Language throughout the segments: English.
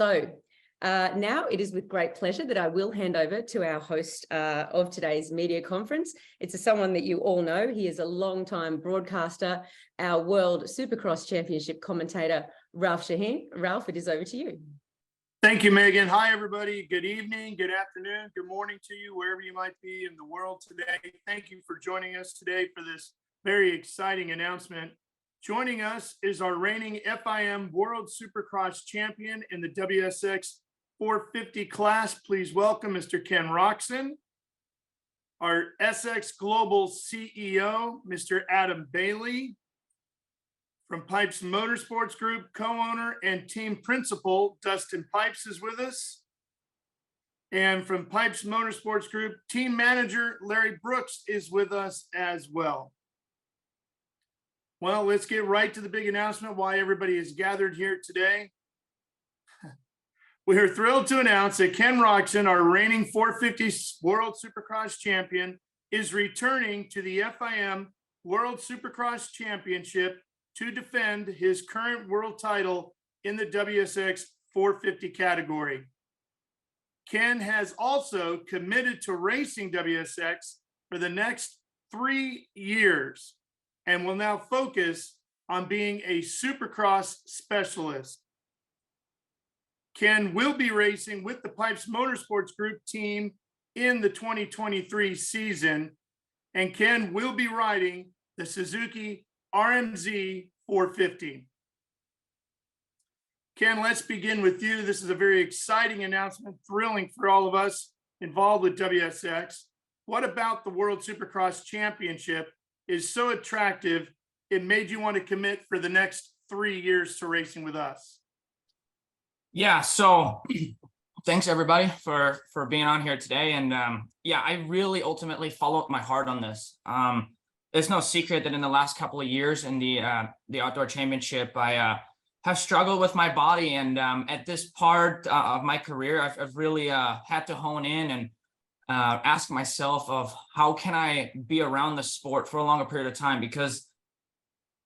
So now it is with great pleasure that I will hand over to our host of today's media conference. It's someone that you all know. He is a long-time broadcaster, our World Supercross Championship commentator, Ralph Shaheen. Ralph, it is over to you. Thank you, Megan. Hi, everybody. Good evening, good afternoon, good morning to you, wherever you might be in the world today. Thank you for joining us today for this very exciting announcement. Joining us is our reigning FIM World Supercross Champion in the WSX 450 class. Please welcome Mr. Ken Roczen. Our SX Global CEO, Mr. Adam Bailey. From Pipes Motorsports Group, co-owner and team principal, Dustin Pipes is with us. And from Pipes Motorsports Group, team manager, Larry Brooks is with us as well. Well, let's get right to the big announcement why everybody is gathered here today. We are thrilled to announce that Ken Roczen, our reigning 450 World Supercross Champion, is returning to the FIM World Supercross Championship to defend his current world title in the WSX 450 category. Ken has also committed to racing WSX for the next 3 years and will now focus on being a Supercross specialist. Ken will be racing with the Pipes Motorsports Group team in the 2023 season, and Ken will be riding the Suzuki RMZ 450. Ken, let's begin with you. This is a very exciting announcement, thrilling for all of us involved with WSX. What about the World Supercross Championship is so attractive it made you want to commit for the next 3 years to racing with us? Yeah, so thanks everybody for being on here today. And yeah, I really ultimately followed my heart on this. It's no secret that in the last couple of years in the outdoor championship, I have struggled with my body. And at this part of my career, I've really had to hone in and ask myself of how can I be around the sport for a longer period of time, because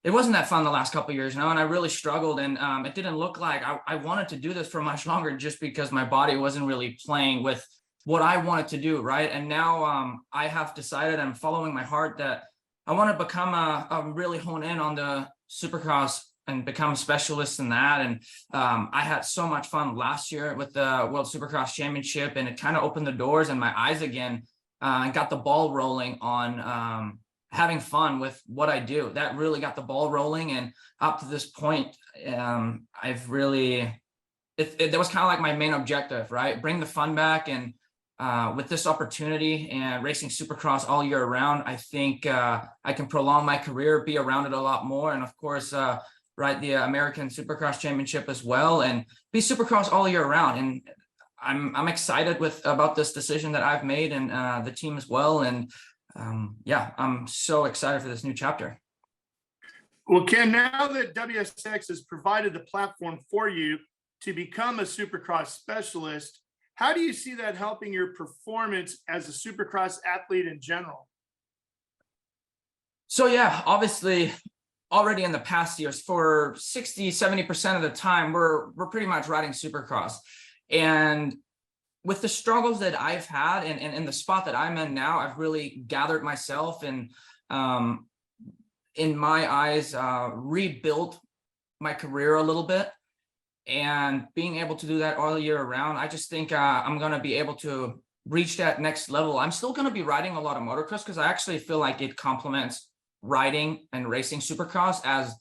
it wasn't that fun the last couple of years, and I really struggled, and it didn't look like I wanted to do this for much longer just because my body wasn't really playing with what I wanted to do, right? And now I have decided, I'm following my heart, that I want to become really hone in on the Supercross and become a specialist in that. And I had so much fun last year with the World Supercross Championship, and it kind of opened the doors and my eyes again, and got the ball rolling on having fun with what I do. That really got the ball rolling. And up to this point, I've really, that was kind of like my main objective, right? Bring the fun back. And with this opportunity and racing Supercross all year round, I think I can prolong my career, be around it a lot more. And of course, ride the American Supercross Championship as well, and be Supercross all year round. And I'm excited about this decision that I've made, and the team as well. And yeah, I'm so excited for this new chapter. Well, Ken, now that WSX has provided the platform for you to become a Supercross specialist, how do you see that helping your performance as a Supercross athlete in general? So yeah, obviously, already in the past years, for 60-70% of the time, we're pretty much riding Supercross. And with the struggles that I've had and in the spot that I'm in now, I've really gathered myself and, in my eyes, rebuilt my career a little bit. And being able to do that all year round, I just think I'm going to be able to reach that next level. I'm still going to be riding a lot of motocross because I actually feel like it complements riding and racing Supercross, as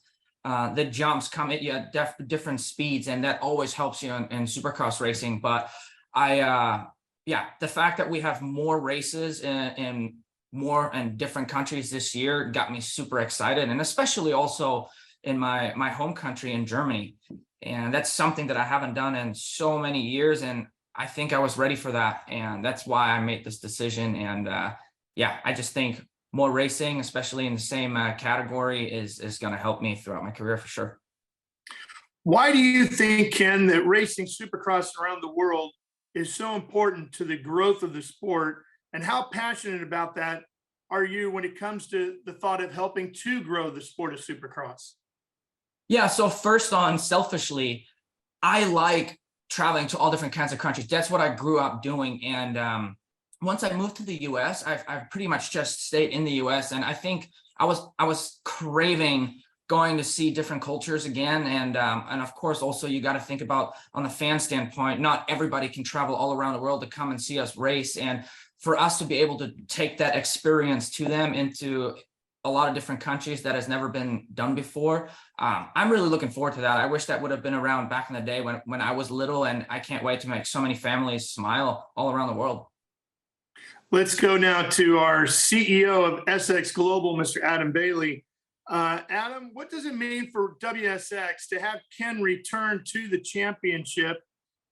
the jumps come at you at different speeds, and that always helps you in Supercross racing. But yeah, the fact that we have more races in more and different countries this year got me super excited, and especially also in my home country in Germany. And that's something that I haven't done in so many years, and I think I was ready for that, and that's why I made this decision. And yeah, I just think more racing, especially in the same category, is going to help me throughout my career for sure. Why do you think, Ken, that racing Supercross around the world is so important to the growth of the sport, and how passionate about that are you when it comes to the thought of helping to grow the sport of Supercross? Yeah, so first on, selfishly, I like traveling to all different kinds of countries. That's what I grew up doing. And once I moved to the US, I've pretty much just stayed in the US. And I think I was craving going to see different cultures again. And of course, also you got to think about on the fan standpoint, not everybody can travel all around the world to come and see us race. And for us to be able to take that experience to them into a lot of different countries that has never been done before. I'm really looking forward to that. I wish that would have been around back in the day when I was little, and I can't wait to make so many families smile all around the world. Let's go now to our CEO of SX Global, Mr. Adam Bailey. Adam, what does it mean for WSX to have Ken return to the championship?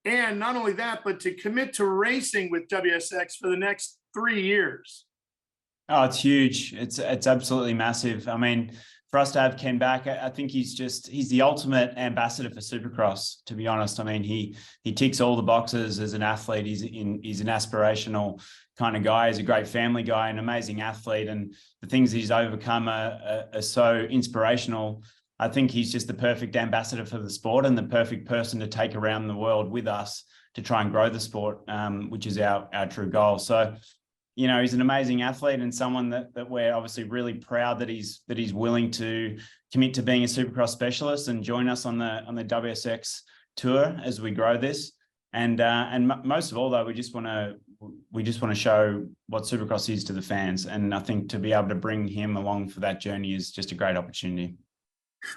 And not only that, but to commit to racing with WSX for the next 3 years? Oh, it's huge. It's absolutely massive. I mean, for us to have Ken back, I think he's the ultimate ambassador for Supercross, to be honest. I mean, he ticks all the boxes as an athlete. He's an aspirational kind of guy. He's a great family guy, an amazing athlete, and the things he's overcome are so inspirational. I think he's just the perfect ambassador for the sport and the perfect person to take around the world with us to try and grow the sport, which is our true goal. So, you know, he's an amazing athlete and someone that we're obviously really proud that he's willing to commit to being a Supercross specialist and join us on the WSX tour as we grow this. And most of all, though, we just want to show what Supercross is to the fans. And I think to be able to bring him along for that journey is just a great opportunity.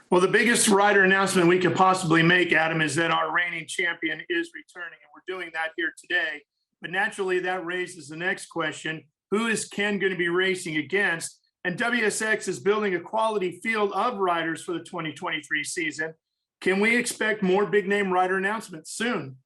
Well, the biggest rider announcement we could possibly make, Adam, is that our reigning champion is returning, and we're doing that here today. But naturally, that raises the next question: who is Ken going to be racing against? And WSX is building a quality field of riders for the 2023 season. Can we expect more big name rider announcements soon?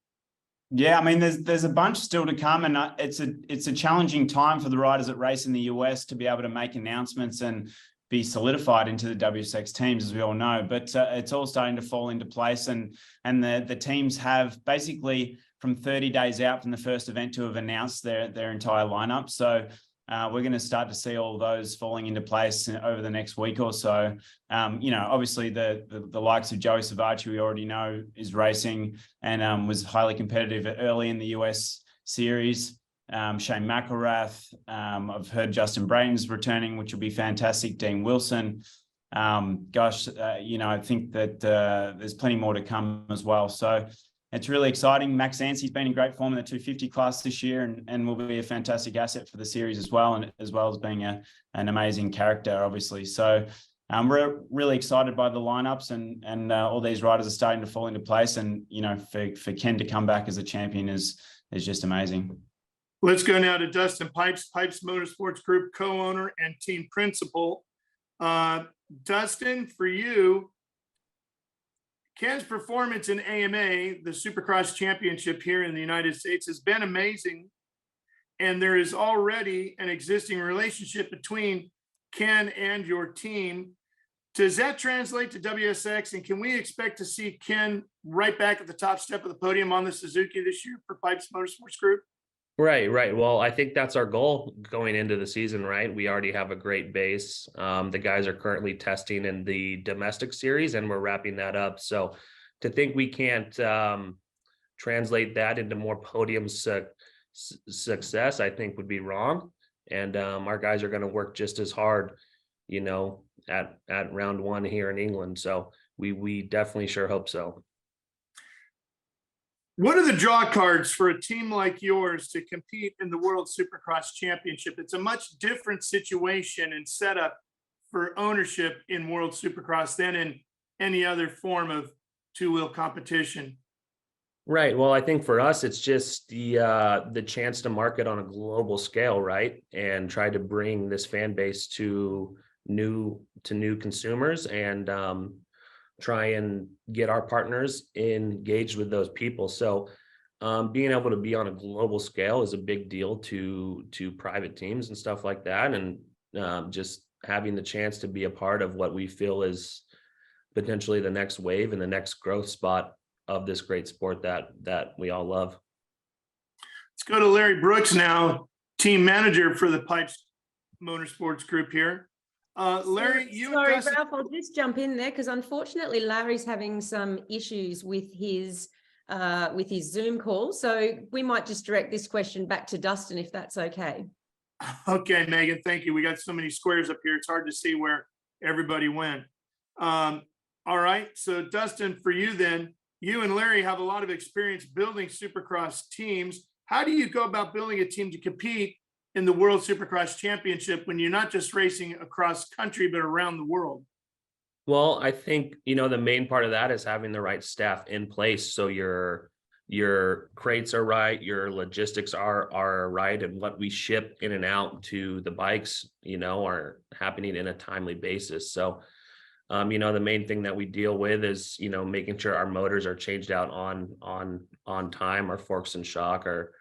Yeah, I mean, there's a bunch still to come, and it's a challenging time for the riders that race in the US to be able to make announcements and be solidified into the WSX teams, as we all know. But it's all starting to fall into place, and the teams have basically from 30 days out from the first event to have announced their entire lineup. So we're going to start to see all those falling into place over the next week or so. You know, obviously the likes of Joey Savacci, we already know, is racing and was highly competitive early in the US series. Shane McElrath. I've heard Justin Brayton's returning, which will be fantastic. Dean Wilson. You know, I think that there's plenty more to come as well. So it's really exciting. Max Anstey's been in great form in the 250 class this year and will be a fantastic asset for the series as well, and as well as being an amazing character, obviously. So we're really excited by the lineups, and all these riders are starting to fall into place. And, you know, for Ken to come back as a champion is just amazing. Let's go now to Dustin Pipes Motorsports Group co-owner and team principal. Dustin, for you, Ken's performance in AMA, the Supercross Championship here in the United States, has been amazing. And there is already an existing relationship between Ken and your team. Does that translate to WSX? And can we expect to see Ken right back at the top step of the podium on the Suzuki this year for Pipes Motorsports Group? Right. Well, I think that's our goal going into the season, right? We already have a great base. The guys are currently testing in the domestic series, and we're wrapping that up. So to think we can't translate that into more podium success, I think would be wrong. And our guys are going to work just as hard, you know, at round one here in England. So we definitely sure hope so. What are the draw cards for a team like yours to compete in the World Supercross Championship? It's a much different situation and setup for ownership in World Supercross than in any other form of two-wheel competition. Right. Well, I think for us, it's just the chance to market on a global scale, right? And try to bring this fan base to new consumers and try and get our partners engaged with those people. So being able to be on a global scale is a big deal to private teams and stuff like that. And just having the chance to be a part of what we feel is potentially the next wave and the next growth spot of this great sport that we all love. Let's go to Larry Brooks now, team manager for the Pipes Motorsports Group here. Larry, sorry, Ralph, I'll just jump in there because unfortunately Larry's having some issues with his with his Zoom call. So we might just direct this question back to Dustin, if that's okay. Okay, Megan, thank you. We got so many squares up here. It's hard to see where everybody went. All right, so Dustin, for you then, you and Larry have a lot of experience building Supercross teams. How do you go about building a team to compete in the World Supercross Championship when you're not just racing across country, but around the world? Well, I think, the main part of that is having the right staff in place. So your crates are right, your logistics are right, and what we ship in and out to the bikes, are happening in a timely basis. So, the main thing that we deal with is, making sure our motors are changed out on time, our forks and shock are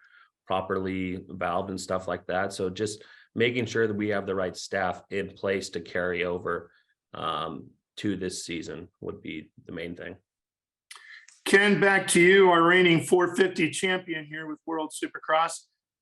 properly valved and stuff like that. So just making sure that we have the right staff in place to carry over to this season would be the main thing. Ken, back to you, our reigning 450 champion here with World Supercross.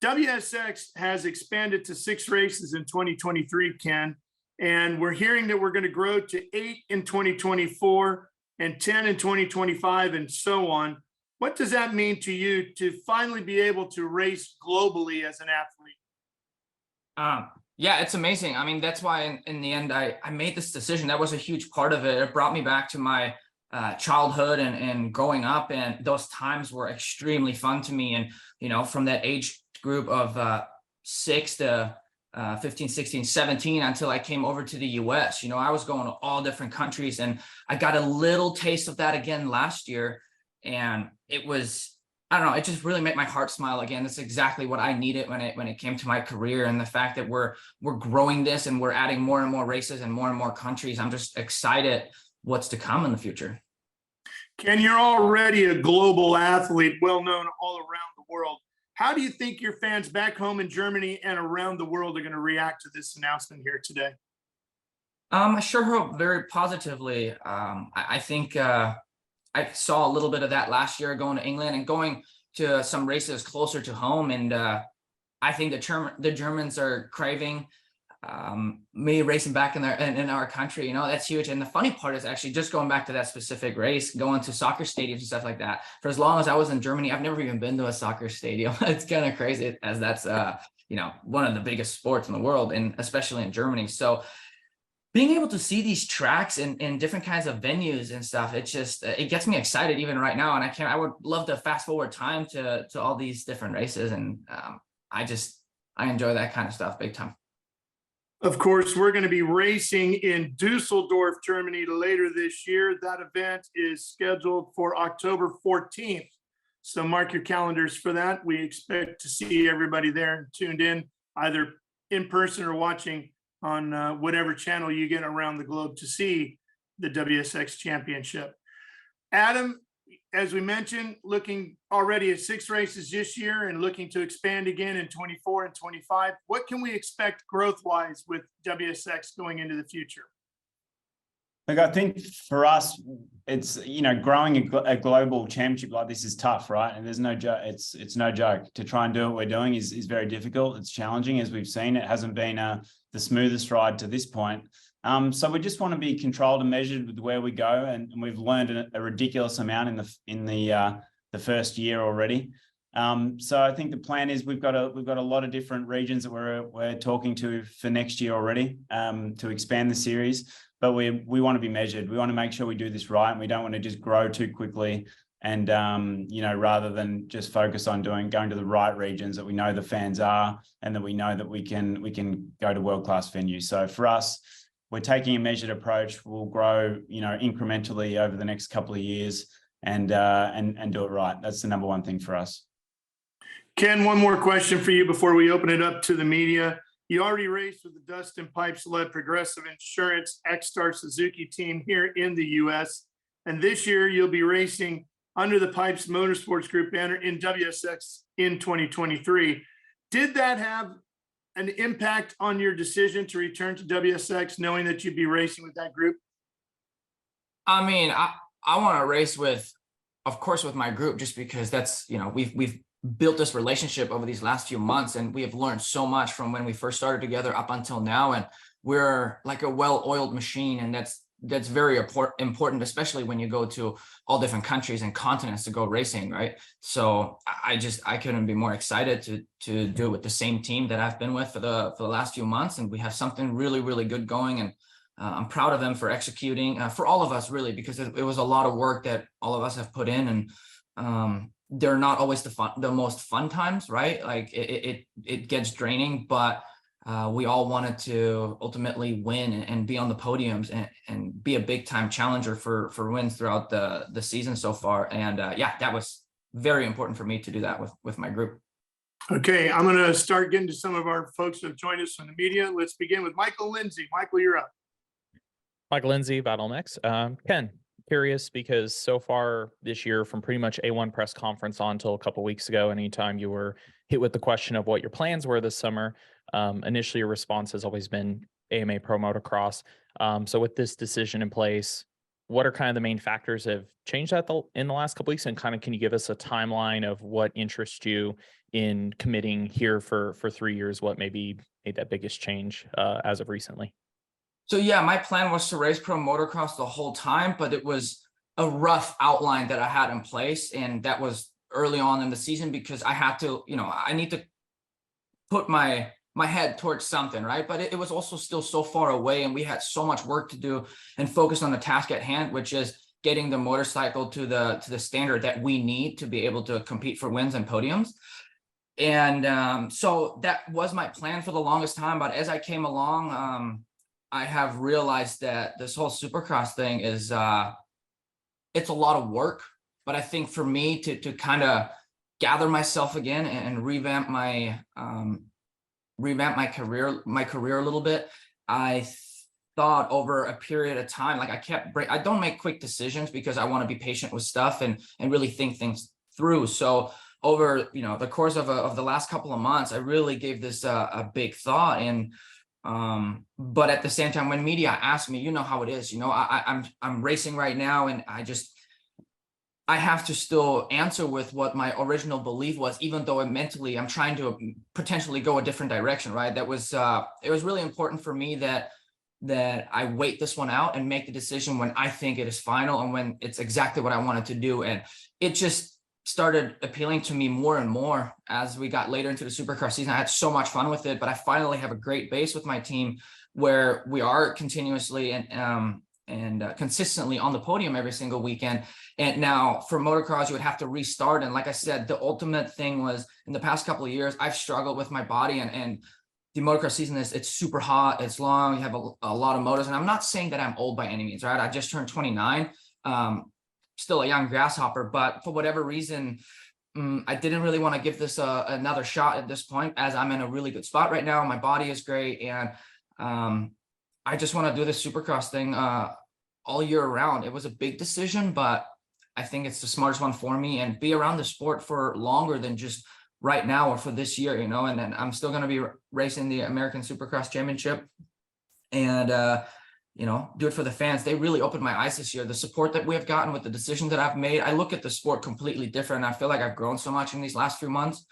WSX has expanded to 6 races in 2023, Ken, and we're hearing that we're going to grow to 8 in 2024 and 10 in 2025 and so on. What does that mean to you to finally be able to race globally as an athlete? Yeah, it's amazing. I mean, that's why in the end, I made this decision. That was a huge part of it. It brought me back to my childhood and growing up. And those times were extremely fun to me. And, from that age group of 6 to 15, 16, 17, until I came over to the US, I was going to all different countries, and I got a little taste of that again last year. And it was, I don't know, it just really made my heart smile again. That's exactly what I needed when it came to my career. And the fact that we're growing this and we're adding more and more races and more countries, I'm just excited what's to come in the future. Ken, you're already a global athlete, well known all around the world. How do you think your fans back home in Germany and around the world are going to react to this announcement here today? I sure hope very positively. I think I saw a little bit of that last year going to England and going to some races closer to home. And I think the Germans are craving me racing back in our country. That's huge. And the funny part is actually just going back to that specific race, going to soccer stadiums and stuff like that. For as long as I was in Germany, I've never even been to a soccer stadium. It's kind of crazy, as that's one of the biggest sports in the world, and especially in Germany. So being able to see these tracks in different kinds of venues and stuff, it just, it gets me excited even right now. And I would love to fast forward time to all these different races. And I enjoy that kind of stuff big time. Of course, we're going to be racing in Dusseldorf, Germany later this year. That event is scheduled for October 14th. So mark your calendars for that. We expect to see everybody there and tuned in, either in person or watching on whatever channel you get around the globe to see the WSX Championship. Adam, as we mentioned, looking already at 6 races this year and looking to expand again in 24 and 25. What can we expect growth-wise with WSX going into the future? Look, I think for us, it's, growing a global championship like this is tough, right? And there's no joke. It's no joke. To try and do what we're doing is very difficult. It's challenging, as we've seen. It hasn't been the smoothest ride to this point. So we just want to be controlled and measured with where we go, and we've learned a ridiculous amount in the first year already. So I think the plan is we've got a lot of different regions that we're talking to for next year already to expand the series. But we want to be measured. We want to make sure we do this right, and we don't want to just grow too quickly. And rather than just focus on going to the right regions that we know the fans are, and that we know that we can go to world-class venues. So for us, we're taking a measured approach. We'll grow, incrementally over the next couple of years, and do it right. That's the number one thing for us. Ken, one more question for you before we open it up to the media. You already raced with the Dustin Pipes-led Progressive Insurance X-Star Suzuki team here in the U.S. And this year you'll be racing under the Pipes Motorsports Group banner in WSX in 2023. Did that have an impact on your decision to return to WSX, knowing that you'd be racing with that group? I mean, I want to race with my group, just because that's, we've built this relationship over these last few months, and we have learned so much from when we first started together up until now. And we're like a well-oiled machine, and that's very important, especially when you go to all different countries and continents to go racing, right? So I couldn't be more excited to do it with the same team that I've been with for the last few months, and we have something really, really good going. And I'm proud of them for executing, for all of us really, because it was a lot of work that all of us have put in, and they're not always the most fun times, right? Like it gets draining, but we all wanted to ultimately win and be on the podiums and be a big time challenger for wins throughout the season so far. And yeah, that was very important for me to do that with my group. Okay, I'm going to start getting to some of our folks that have joined us from the media. Let's begin with Michael Lindsay. Michael, you're up. Michael Lindsay, Bottlenecks. Ken, curious because so far this year, from pretty much A1 press conference on until a couple weeks ago, anytime you were hit with the question of what your plans were this summer, initially your response has always been AMA Pro Motocross. So with this decision in place, what are kind of the main factors that have changed that in the last couple weeks? And kind of, can you give us a timeline of what interests you in committing here for 3 years? What maybe made that biggest change as of recently? So yeah, my plan was to race pro motocross the whole time, but it was a rough outline that I had in place. And that was early on in the season because I had to, I need to put my head towards something, right? But it was also still so far away, and we had so much work to do and focus on the task at hand, which is getting the motorcycle to the standard that we need to be able to compete for wins and podiums. And so that was my plan for the longest time. But as I came along, I have realized that this whole Supercross thing is, it's a lot of work, but I think for me to kind of gather myself again and revamp my career a little bit, I thought over a period of time, like I don't make quick decisions because I want to be patient with stuff and really think things through. So over, the course of the last couple of months, I really gave this a big thought. And but at the same time, when media ask me, you know how it is, I'm racing right now, and I have to still answer with what my original belief was, even though mentally I'm trying to potentially go a different direction, right? That was it was really important for me that I wait this one out and make the decision when I think it is final and when it's exactly what I wanted to do. And it just started appealing to me more and more as we got later into the Supercross season. I had so much fun with it, but I finally have a great base with my team where we are continuously and consistently on the podium every single weekend. And now for motocross, you would have to restart. And like I said, the ultimate thing was in the past couple of years, I've struggled with my body, and the motocross season it's super hot, it's long, you have a lot of motors. And I'm not saying that I'm old by any means, right? I just turned 29. Still a young grasshopper, but for whatever reason, I didn't really want to give this another shot at this point, as I'm in a really good spot right now. My body is great, and I just want to do this Supercross thing all year round. It was a big decision, but I think it's the smartest one for me, and be around the sport for longer than just right now or for this year, and then I'm still going to be racing the American Supercross Championship, and do it for the fans. They really opened my eyes this year. The support that we have gotten with the decision that I've made, I look at the sport completely different. I feel like I've grown so much in these last few months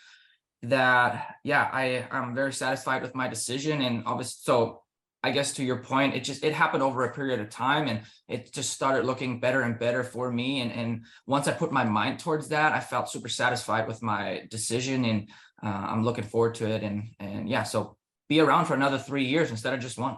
that, yeah, I'm very satisfied with my decision. And obviously, so I guess to your point, it happened over a period of time, and it just started looking better and better for me. And once I put my mind towards that, I felt super satisfied with my decision, and I'm looking forward to it. And yeah, so be around for another 3 years instead of just one.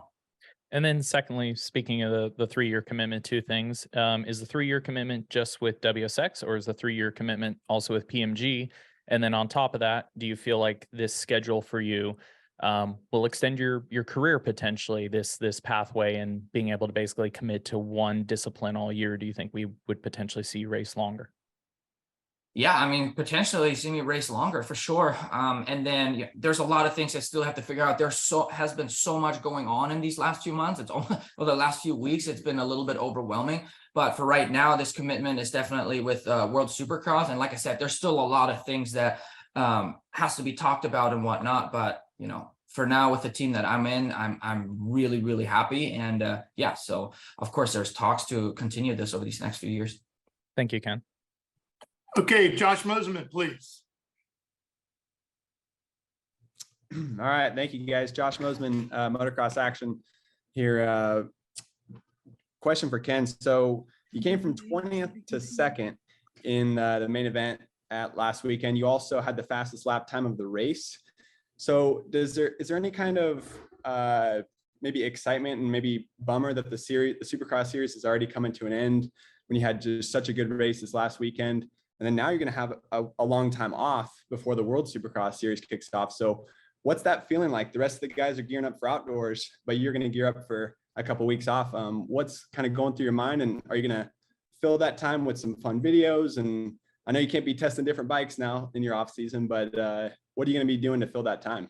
And then secondly, speaking of the 3-year commitment, two things. Is the 3-year commitment just with WSX, or is the 3-year commitment also with PMG? And then on top of that, do you feel like this schedule for you will extend your career potentially, this pathway, and being able to basically commit to one discipline all year? Do you think we would potentially see you race longer? Yeah, I mean, potentially see me race longer for sure. And then there's a lot of things I still have to figure out. Has been so much going on in these last few months. The last few weeks, it's been a little bit overwhelming. But for right now, this commitment is definitely with World Supercross. And like I said, there's still a lot of things that has to be talked about and whatnot. But for now, with the team that I'm in, I'm really, really happy. And yeah, so of course, there's talks to continue this over these next few years. Thank you, Ken. Okay, Josh Moseman, please. All right, thank you guys. Josh Moseman, Motocross Action here. question for Ken. So you came from 20th to 2nd in the main event at last weekend. You also had the fastest lap time of the race. So is there any kind of maybe excitement and maybe bummer that the Supercross series is already coming to an end when you had just such a good race this last weekend? And then now you're going to have a long time off before the World Supercross series kicks off. So what's that feeling like? The rest of the guys are gearing up for outdoors, but you're going to gear up for a couple of weeks off. What's kind of going through your mind, and are you going to fill that time with some fun videos? And I know you can't be testing different bikes now in your off season, but what are you going to be doing to fill that time?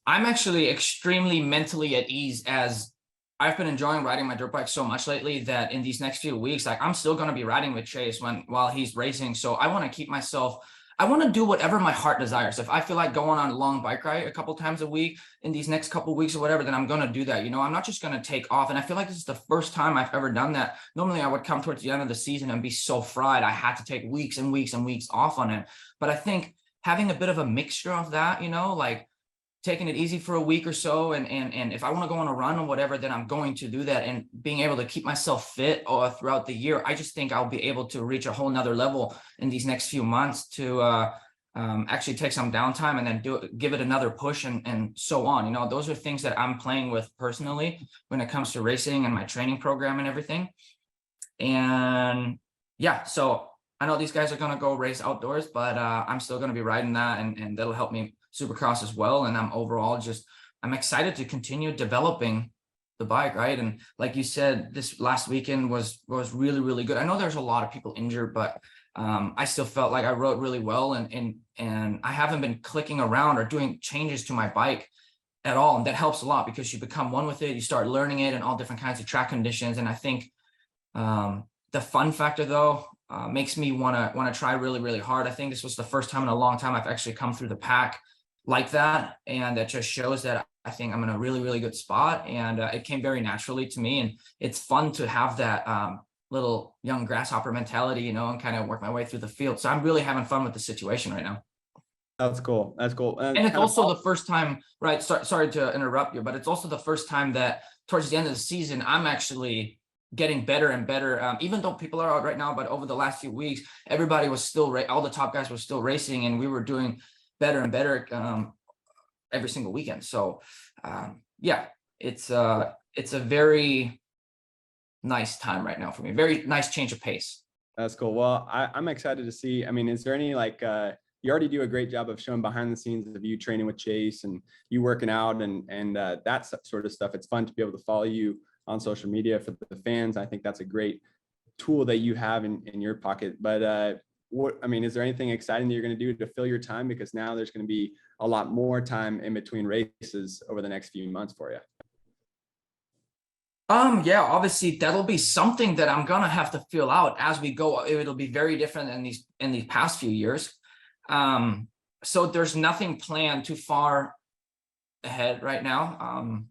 I'm actually extremely mentally at ease, as I've been enjoying riding my dirt bike so much lately that in these next few weeks, like I'm still going to be riding with Chase while he's racing. So I want to keep myself, I want to do whatever my heart desires. If I feel like going on a long bike ride a couple times a week in these next couple of weeks or whatever, then I'm going to do that. You know, I'm not just going to take off. And I feel like this is the first time I've ever done that. Normally I would come towards the end of the season and be so fried. I had to take weeks and weeks and weeks off on it. But I think having a bit of a mixture of that, you know, like taking it easy for a week or so. And if I want to go on a run or whatever, then I'm going to do that. And being able to keep myself fit throughout the year, I just think I'll be able to reach a whole nother level in these next few months to actually take some downtime and then give it another push and so on. You know, those are things that I'm playing with personally when it comes to racing and my training program and everything. And yeah, so I know these guys are going to go race outdoors, but I'm still going to be riding that, and that'll help me Supercross as well. And I'm excited to continue developing the bike, right? And like you said, this last weekend was really, really good. I know there's a lot of people injured, but I still felt like I rode really well, and I haven't been clicking around or doing changes to my bike at all. And that helps a lot because you become one with it. You start learning it in all different kinds of track conditions. And I think the fun factor though makes me want to try really, really hard. I think this was the first time in a long time I've actually come through the pack like that. And that just shows that I think I'm in a really, really good spot. And it came very naturally to me. And it's fun to have that little young grasshopper mentality, you know, and kind of work my way through the field. So I'm really having fun with the situation right now. That's cool. That's cool. And it's also the first time, right? Sorry to interrupt you, but it's also the first time that towards the end of the season, I'm actually getting better and better. Even though people are out right now, but over the last few weeks, everybody was still, all the top guys were still racing, and we were doing better and better every single weekend. So yeah, it's a very nice time right now for me. Very nice change of pace. That's cool. Well, I'm excited to see. I mean, is there any you already do a great job of showing behind the scenes of you training with Chase and you working out and that sort of stuff. It's fun to be able to follow you on social media for the fans. I think that's a great tool that you have in your pocket. But is there anything exciting that you're going to do to fill your time? Because now there's going to be a lot more time in between races over the next few months for you. Yeah, obviously that'll be something that I'm gonna have to fill out as we go. It'll be very different in these past few years. So there's nothing planned too far ahead right now.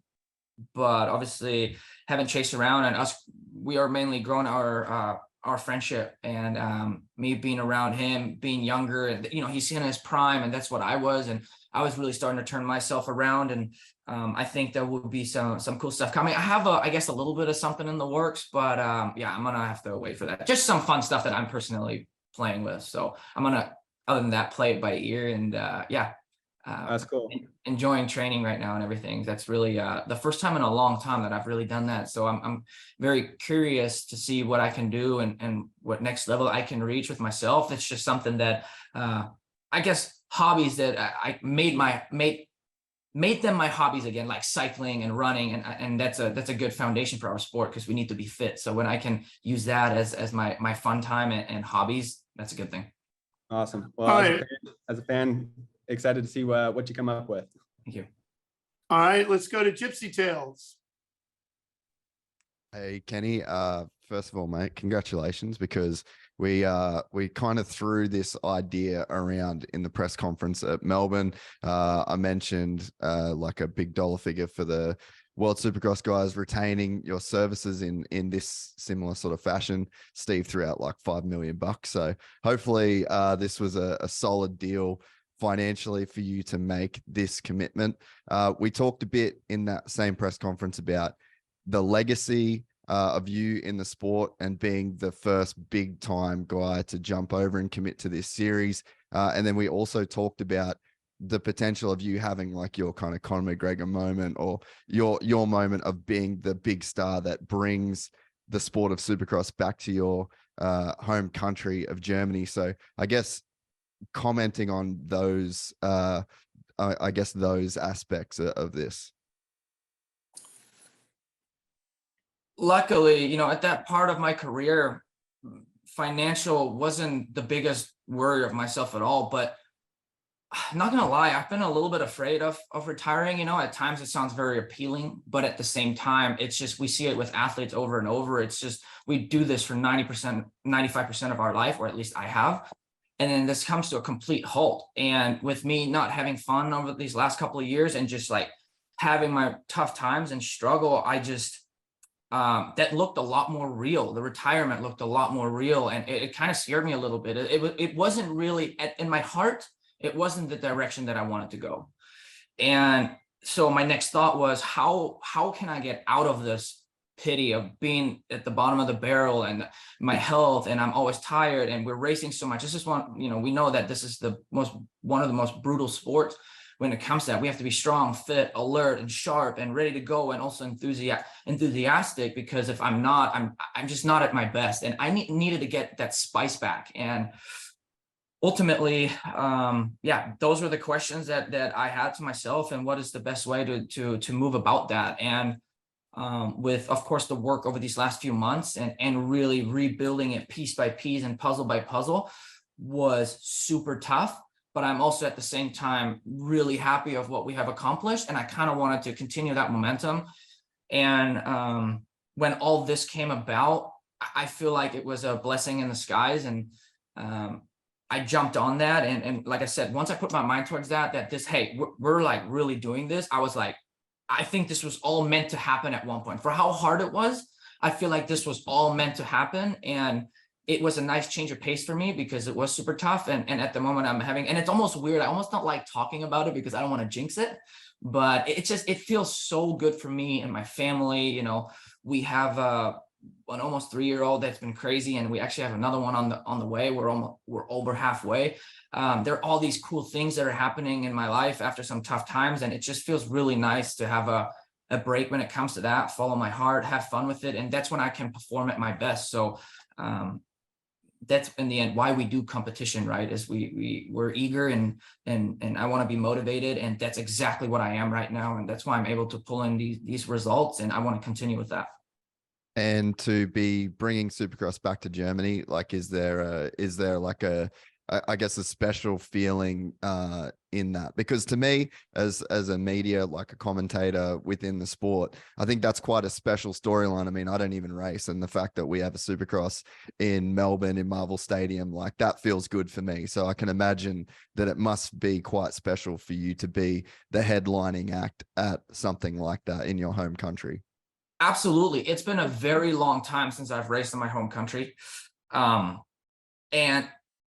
But obviously having Chase around and us, we are mainly growing our friendship, and me being around him, being younger, and you know, he's in his prime, and that's what I was, and I was really starting to turn myself around. And I think there will be some cool stuff coming. I have I guess a little bit of something in the works, but yeah, I'm gonna have to wait for that. Just some fun stuff that I'm personally playing with. So I'm gonna, other than that, play it by ear. And yeah, that's cool. Enjoying training right now and everything. That's really the first time in a long time that I've really done that. So I'm very curious to see what I can do and what next level I can reach with myself. It's just something that I guess hobbies that I made them my hobbies again, like cycling and running, and that's a good foundation for our sport because we need to be fit. So when I can use that as my fun time and hobbies, that's a good thing. Awesome. Well, as a fan, excited to see what you come up with. Thank you. All right, let's go to Gypsy Tales. Hey, Kenny. First of all, mate, congratulations, because we kind of threw this idea around in the press conference at Melbourne. I mentioned like a big dollar figure for the World Supercross guys retaining your services in this similar sort of fashion. Steve threw out like $5 million. So hopefully this was a solid deal financially for you to make this commitment. We talked a bit in that same press conference about the legacy of you in the sport and being the first big time guy to jump over and commit to this series. And then we also talked about the potential of you having like your kind of Conor McGregor moment, or your moment of being the big star that brings the sport of Supercross back to your home country of Germany. So I guess commenting on those, I guess those aspects of this. Luckily, at that part of my career, financial wasn't the biggest worry of myself at all. But I'm not gonna lie, I've been a little bit afraid of retiring. At times it sounds very appealing, but at the same time, it's just, we see it with athletes over and over. It's just, we do this for 90%, 95% of our life, or at least I have. And then this comes to a complete halt. And with me not having fun over these last couple of years and just like having my tough times and struggle, I just, that looked a lot more real. The retirement looked a lot more real. And it kind of scared me a little bit. It wasn't really, in my heart, it wasn't the direction that I wanted to go. And so my next thought was, how can I get out of this pity of being at the bottom of the barrel, and my health, and I'm always tired, and we're racing so much. This is one, we know that this is one of the most brutal sports when it comes to that. We have to be strong, fit, alert, and sharp, and ready to go, and also enthusiastic, because if I'm not, I'm just not at my best. And I needed to get that spice back. And ultimately, those were the questions that I had to myself, and what is the best way to move about that. And with, of course, the work over these last few months and really rebuilding it piece by piece and puzzle by puzzle was super tough. But I'm also at the same time really happy of what we have accomplished. And I kind of wanted to continue that momentum. And when all this came about, I feel like it was a blessing in the skies. And I jumped on that. And like I said, once I put my mind towards that this, hey, we're like really doing this, I was like, I think this was all meant to happen at one point. For how hard it was, I feel like this was all meant to happen. And it was a nice change of pace for me, because it was super tough. And at the moment I'm having, and it's almost weird, I almost don't like talking about it because I don't want to jinx it, but it feels so good for me and my family. We have an almost 3-year-old that's been crazy, and we actually have another one on the way. We're over halfway. There are all these cool things that are happening in my life after some tough times, and it just feels really nice to have a break when it comes to that, follow my heart, have fun with it. And that's when I can perform at my best. So that's in the end why we do competition, right? Is we're eager and I want to be motivated, and that's exactly what I am right now. And that's why I'm able to pull in these results, and I want to continue with that. And to be bringing Supercross back to Germany, like, is there like I guess a special feeling in that? Because to me, as a media, like a commentator within the sport, I think that's quite a special storyline. I mean, I don't even race, and the fact that we have a Supercross in Melbourne in Marvel Stadium, like, that feels good for me. So I can imagine that it must be quite special for you to be the headlining act at something like that in your home country. Absolutely. It's been a very long time since I've raced in my home country. And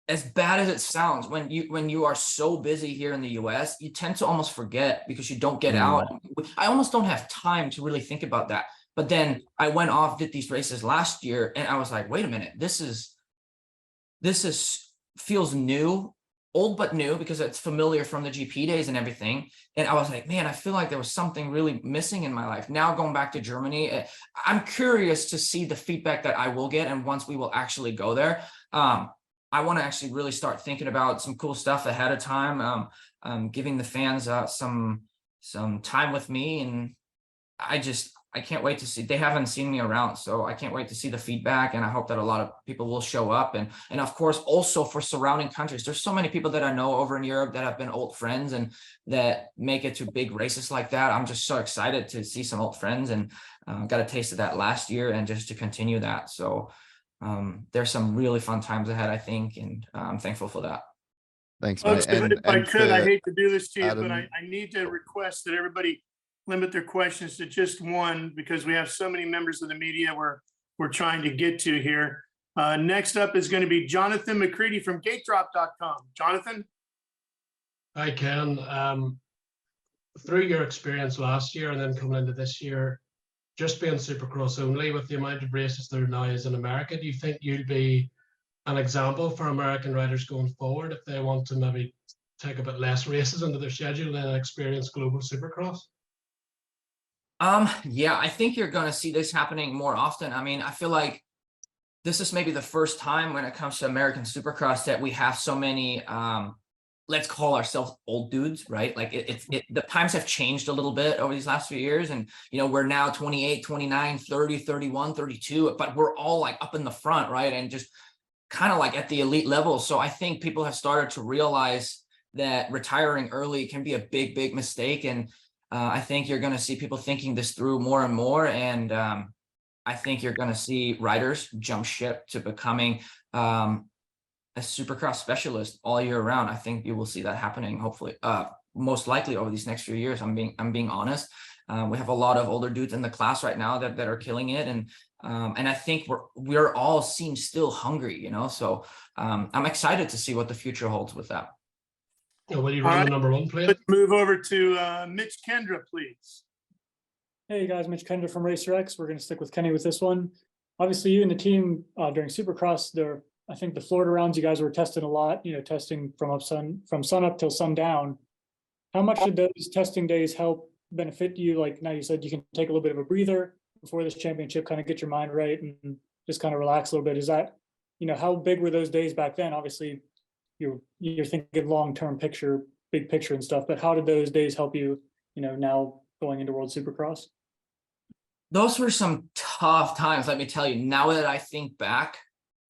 as bad as it sounds, when you are so busy here in the US, you tend to almost forget because you don't get out. I almost don't have time to really think about that. But then I went off, did these races last year, and I was like, wait a minute, this feels new, old but new, because it's familiar from the GP days and everything. And I was like, man, I feel like there was something really missing in my life. Now going back to Germany, I'm curious to see the feedback that I will get. And once we will actually go there, I want to actually really start thinking about some cool stuff ahead of time, giving the fans some time with me. And I can't wait to see. They haven't seen me around, so I can't wait to see the feedback. And I hope that a lot of people will show up. And of course, also for surrounding countries, there's so many people that I know over in Europe that have been old friends and that make it to big races like that. I'm just so excited to see some old friends, and got a taste of that last year, and just to continue that. So there's some really fun times ahead, I think, and I'm thankful for that. Thanks, mate. If I could, I hate to do this to you, Adam, but I need to request that everybody limit their questions to just one, because we have so many members of the media we're trying to get to here. Next up is going to be Jonathan McCready from GateDrop.com. Jonathan? Hi, Ken. Through your experience last year and then coming into this year, just being Supercross only with the amount of races there now is in America, do you think you'll be an example for American riders going forward if they want to maybe take a bit less races into their schedule and experience global Supercross? Yeah, I think you're going to see this happening more often. I mean, I feel like this is maybe the first time when it comes to American Supercross that we have so many, let's call ourselves old dudes, right? Like the times have changed a little bit over these last few years. And, you know, we're now 28, 29, 30, 31, 32, but we're all like up in the front, right? And just kind of like at the elite level. So I think people have started to realize that retiring early can be a big, big mistake. And I think you're going to see people thinking this through more and more. And I think you're going to see riders jump ship to becoming a Supercross specialist all year round. I think you will see that happening, hopefully, most likely over these next few years. I'm being honest. We have a lot of older dudes in the class right now that are killing it. And I think we're all seem still hungry, you know, so I'm excited to see what the future holds with that. Will you run the number one plate? Let's move over to Mitch Kendra, please. Hey guys, Mitch Kenway from Racer X. We're going to stick with Kenny with this one. Obviously, you and the team during Supercross, I think the Florida rounds, you guys were testing a lot. You know, testing from sun up till sundown. How much did those testing days help benefit you? Like now, you said you can take a little bit of a breather before this championship, kind of get your mind right and just kind of relax a little bit. Is that, you know, how big were those days back then? Obviously, you're thinking long-term picture, big picture and stuff, but how did those days help you, you know, now going into World Supercross? Those were some tough times, let me tell you. Now that I think back,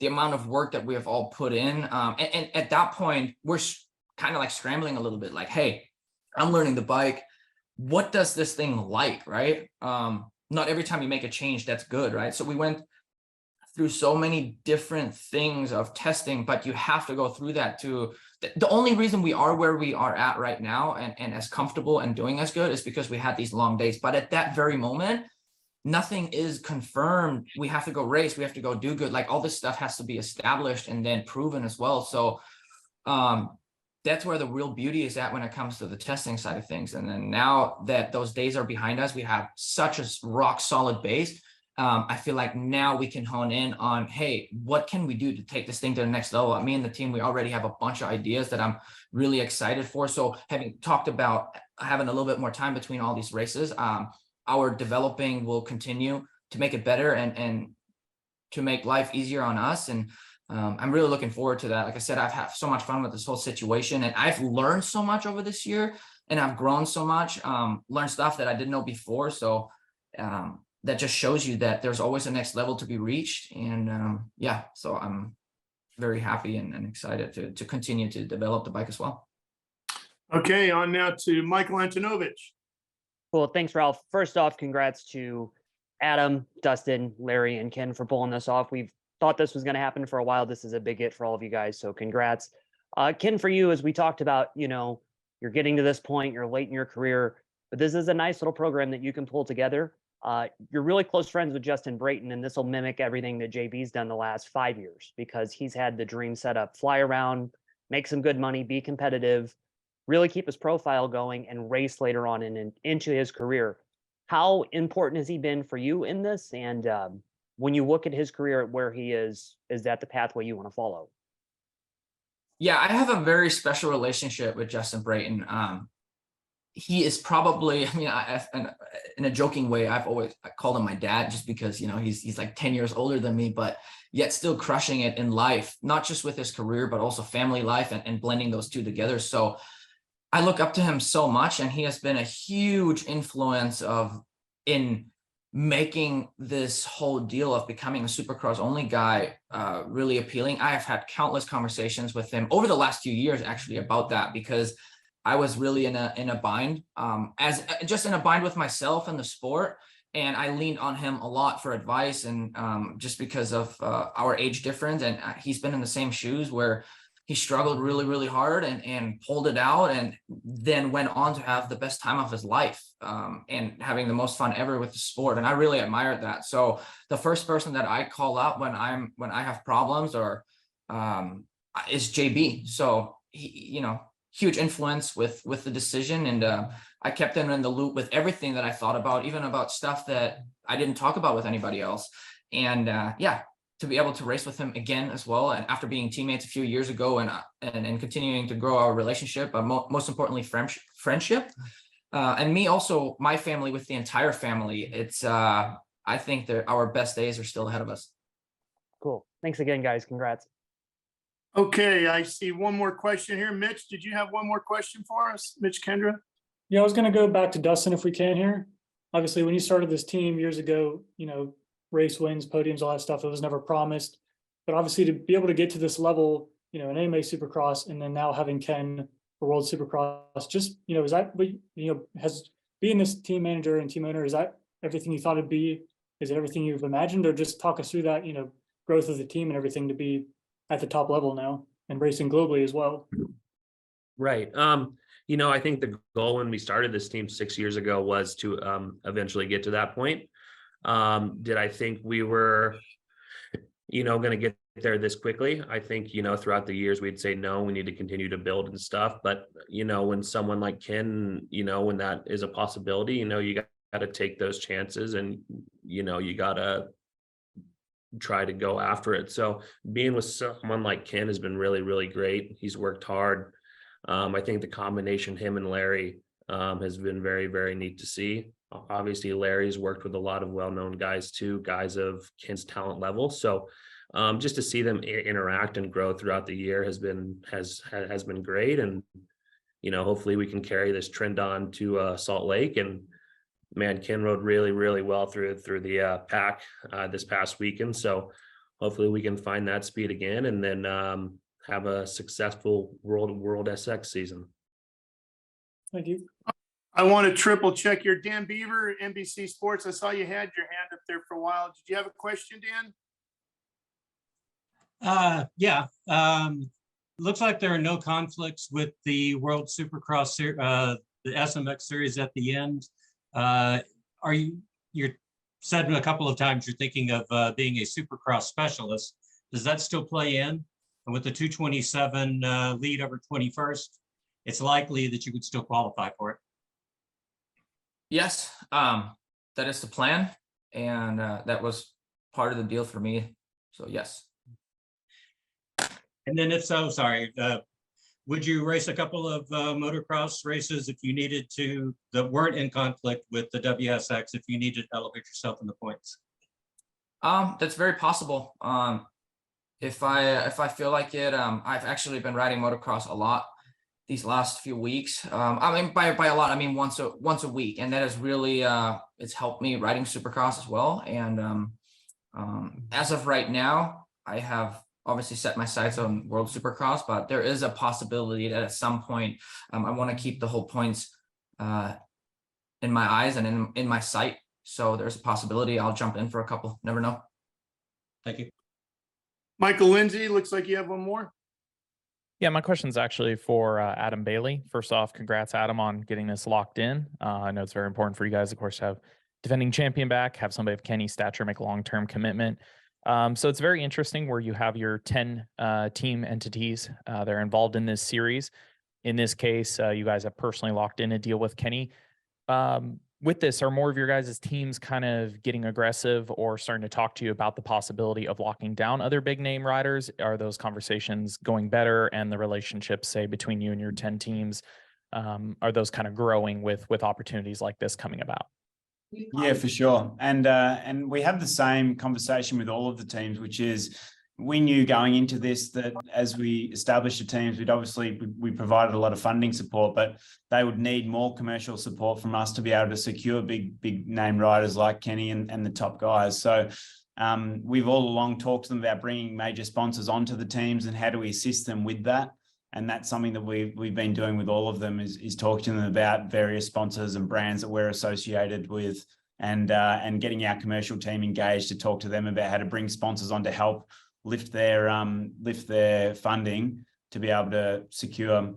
the amount of work that we have all put in, and at that point, we're kind of like scrambling a little bit, like, hey, I'm learning the bike. What does this thing like, right? Not every time you make a change, that's good, right? So we went through so many different things of testing, but you have to go through that to the only reason we are where we are at right now and as comfortable and doing as good is because we had these long days. But at that very moment, nothing is confirmed. We have to go race. We have to go do good. Like all this stuff has to be established and then proven as well. So that's where the real beauty is at when it comes to the testing side of things. And then now that those days are behind us, we have such a rock solid base. I feel like now we can hone in on, hey, what can we do to take this thing to the next level? Me and the team, we already have a bunch of ideas that I'm really excited for. So having talked about having a little bit more time between all these races, our developing will continue to make it better and to make life easier on us. And I'm really looking forward to that. Like I said, I've had so much fun with this whole situation and I've learned so much over this year and I've grown so much, learned stuff that I didn't know before. So that just shows you that there's always a next level to be reached. And yeah, so I'm very happy and excited to continue to develop the bike as well. Okay, on now to Michael Antonovich. Cool. Thanks, Ralph. First off, congrats to Adam, Dustin, Larry, and Ken for pulling this off. We've thought this was going to happen for a while. This is a big hit for all of you guys. So congrats. Ken, for you, as we talked about, you know, you're getting to this point, you're late in your career, but this is a nice little program that you can pull together. You're really close friends with Justin Brayton, and this will mimic everything that JB's done the last 5 years because he's had the dream set up, fly around, make some good money, be competitive, really keep his profile going and race later on into his career. How important has he been for you in this? And when you look at his career, where he is that the pathway you want to follow? Yeah, I have a very special relationship with Justin Brayton. He is probably, I mean, in a joking way, I called him my dad just because, you know, he's like 10 years older than me, but yet still crushing it in life, not just with his career, but also family life and blending those two together. So I look up to him so much, and he has been a huge influence in making this whole deal of becoming a Supercross only guy really appealing. I have had countless conversations with him over the last few years actually about that, because I was really in a bind, just in a bind with myself and the sport. And I leaned on him a lot for advice, and just because of our age difference. And he's been in the same shoes where he struggled really, really hard and pulled it out, and then went on to have the best time of his life and having the most fun ever with the sport. And I really admired that. So the first person that I call up when I have problems or is JB. So he huge influence with the decision, and I kept them in the loop with everything that I thought about, even about stuff that I didn't talk about with anybody else. And yeah, to be able to race with him again as well, and after being teammates a few years ago, and continuing to grow our relationship, but most importantly, friendship, and me also, my family, with the entire family. It's I think that our best days are still ahead of us. Cool. Thanks again, guys. Congrats. Okay, I see one more question here. Mitch, did you have one more question for us? Mitch Kendra? Yeah, I was going to go back to Dustin if we can here. Obviously, when you started this team years ago, race wins, podiums, all that stuff, it was never promised. But obviously, to be able to get to this level, in AMA Supercross, and then now having Ken for World Supercross, just, is that, has being this team manager and team owner, is that everything you thought it'd be? Is it everything you've imagined? Or just talk us through that, growth of the team and everything to be at the top level now and racing globally as well? Right. I think the goal when we started this team 6 years ago was to eventually get to that point. Did I think we were, going to get there this quickly? I think, throughout the years we'd say, no, we need to continue to build and stuff. But, when someone like Ken, when that is a possibility, you got to take those chances, and, you got to try to go after it. So being with someone like Ken has been really, really great. He's worked hard. I think the combination, him and Larry, has been very, very neat to see. Obviously, Larry's worked with a lot of well-known guys too, guys of Ken's talent level. So just to see them interact and grow throughout the year has been great. And, hopefully we can carry this trend on to Salt Lake. And man, Ken rode really, really well through the pack this past weekend. So hopefully we can find that speed again, and then have a successful World SX season. Thank you. I want to triple check your Dan Beaver, NBC Sports. I saw you had your hand up there for a while. Did you have a question, Dan? Yeah. Looks like there are no conflicts with the World Supercross, the SMX series at the end. You're said a couple of times you're thinking of being a Supercross specialist. Does that still play in? And with the 227 lead over 21st, it's likely that you could still qualify for it. Yes, that is the plan, and that was part of the deal for me. So yes. And then if so, sorry, would you race a couple of motocross races if you needed to, that weren't in conflict with the WSX, if you needed to elevate yourself in the points? That's very possible. If I feel like it, I've actually been riding motocross a lot these last few weeks. I mean, by a lot, I mean once a week, and that has really it's helped me riding Supercross as well. And as of right now, I have obviously set my sights on World Supercross, but there is a possibility that at some point I want to keep the whole points in my eyes and in my sight. So there's a possibility I'll jump in for a couple. Never know. Thank you. Michael Lindsay, looks like you have one more. Yeah, my question is actually for Adam Bailey. First off, congrats, Adam, on getting this locked in. I know it's very important for you guys, of course, to have defending champion back, have somebody of Kenny's stature make a long-term commitment. So it's very interesting where you have your 10 team entities that are involved in this series. In this case, you guys have personally locked in a deal with Kenny. With this, are more of your guys' teams kind of getting aggressive or starting to talk to you about the possibility of locking down other big name riders? Are those conversations going better, and the relationships, say, between you and your 10 teams, are those kind of growing with opportunities like this coming about? Yeah, for sure. And we have the same conversation with all of the teams, which is we knew going into this that as we established the teams, we provided a lot of funding support, but they would need more commercial support from us to be able to secure big name riders like Kenny and the top guys. So we've all along talked to them about bringing major sponsors onto the teams and how do we assist them with that. And that's something that we've been doing with all of them is talking to them about various sponsors and brands that we're associated with, and getting our commercial team engaged to talk to them about how to bring sponsors on to help lift their funding to be able to secure,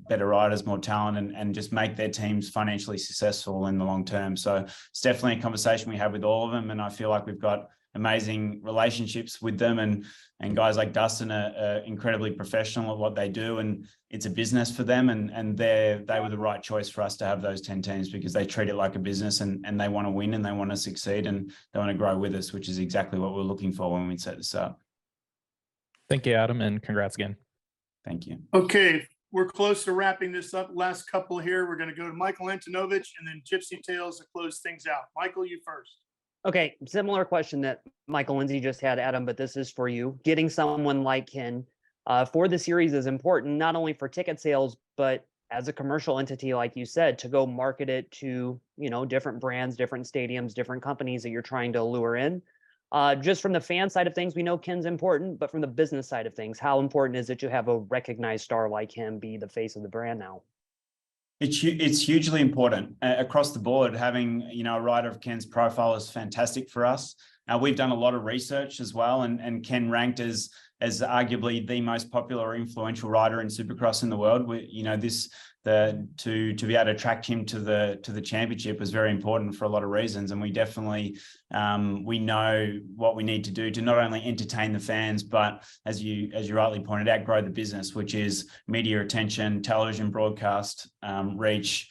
better riders, more talent, and just make their teams financially successful in the long term. So it's definitely a conversation we have with all of them. And I feel like we've got amazing relationships with them, and guys like Dustin are incredibly professional at what they do, and it's a business for them, and they were the right choice for us to have those 10 teams, because they treat it like a business, and they want to win, and they want to succeed, and they want to grow with us, which is exactly what we're looking for when we set this up. Thank you, Adam, and congrats again. Thank you. Okay, we're close to wrapping this up. Last couple here. We're going to go to Michael Antonovich and then Gypsy Tales to close things out. Michael, you first. Okay, similar question that Michael Lindsay just had, Adam, but this is for you. Getting someone like Ken for the series is important, not only for ticket sales, but as a commercial entity, like you said, to go market it to, different brands, different stadiums, different companies that you're trying to lure in. Just from the fan side of things, we know Ken's important, but from the business side of things, how important is it to have a recognized star like him be the face of the brand now? It's hugely important across the board. Having a rider of Ken's profile is fantastic for us. We've done a lot of research as well, and Ken ranked as arguably the most popular or influential rider in Supercross in the world. To be able to attract him to the championship was very important for a lot of reasons, and we definitely we know what we need to do to not only entertain the fans, but as you rightly pointed out, grow the business, which is media attention, television broadcast reach,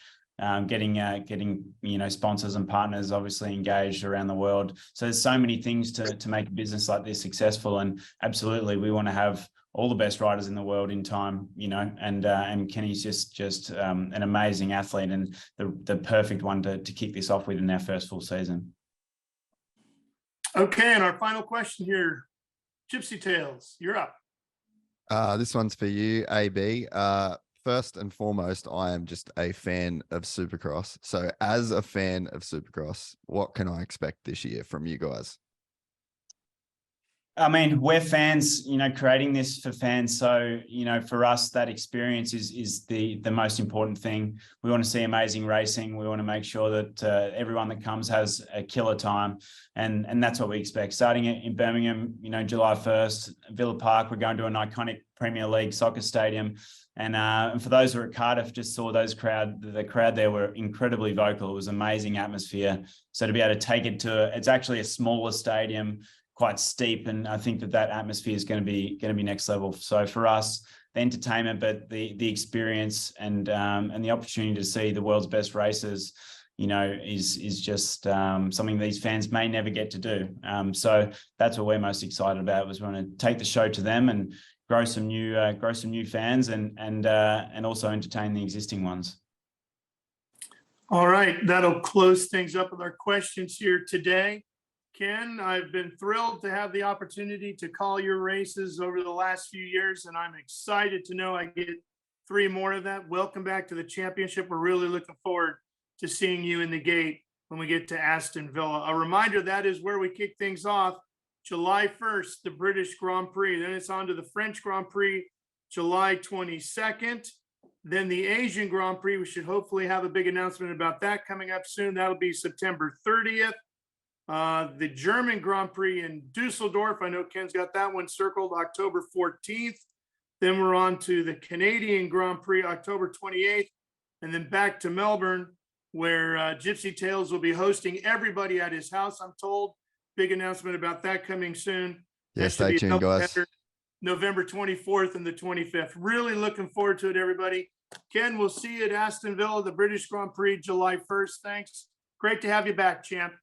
getting sponsors and partners obviously engaged around the world. So there's so many things to make a business like this successful, and absolutely we want to have all the best riders in the world in time, and Kenny's just an amazing athlete, and the perfect one to kick this off with in our first full season. Okay, and our final question here, Gypsy Tales, you're up. This one's for you, AB. First and foremost, I am just a fan of Supercross. So as a fan of Supercross, what can I expect this year from you guys? I mean, we're fans, creating this for fans. So, for us, that experience is the most important thing. We want to see amazing racing. We want to make sure that everyone that comes has a killer time. And that's what we expect. Starting in Birmingham, July 1st, Villa Park, we're going to an iconic Premier League soccer stadium. And for those who are at Cardiff, just saw the crowd there were incredibly vocal. It was amazing atmosphere. So to be able to take it it's actually a smaller stadium, quite steep, and I think that atmosphere is going to be next level. So for us, the entertainment, but the experience and the opportunity to see the world's best races, is just something these fans may never get to do. So that's what we're most excited about. Was we want to take the show to them and grow some new fans and also entertain the existing ones. All right, that'll close things up with our questions here today. Ken, I've been thrilled to have the opportunity to call your races over the last few years, and I'm excited to know I get 3 more of that. Welcome back to the championship. We're really looking forward to seeing you in the gate when we get to Aston Villa. A reminder, that is where we kick things off. July 1st, the British Grand Prix. Then it's on to the French Grand Prix, July 22nd. Then the Asian Grand Prix. We should hopefully have a big announcement about that coming up soon. That'll be September 30th. The German Grand Prix in Dusseldorf. I know Ken's got that one circled, October 14th. Then we're on to the Canadian Grand Prix, October 28th. And then back to Melbourne, where Gypsy Tales will be hosting everybody at his house, I'm told. Big announcement about that coming soon. Yeah, stay tuned, guys. November 24th and the 25th. Really looking forward to it, everybody. Ken, we'll see you at Aston Villa, the British Grand Prix, July 1st. Thanks. Great to have you back, champ.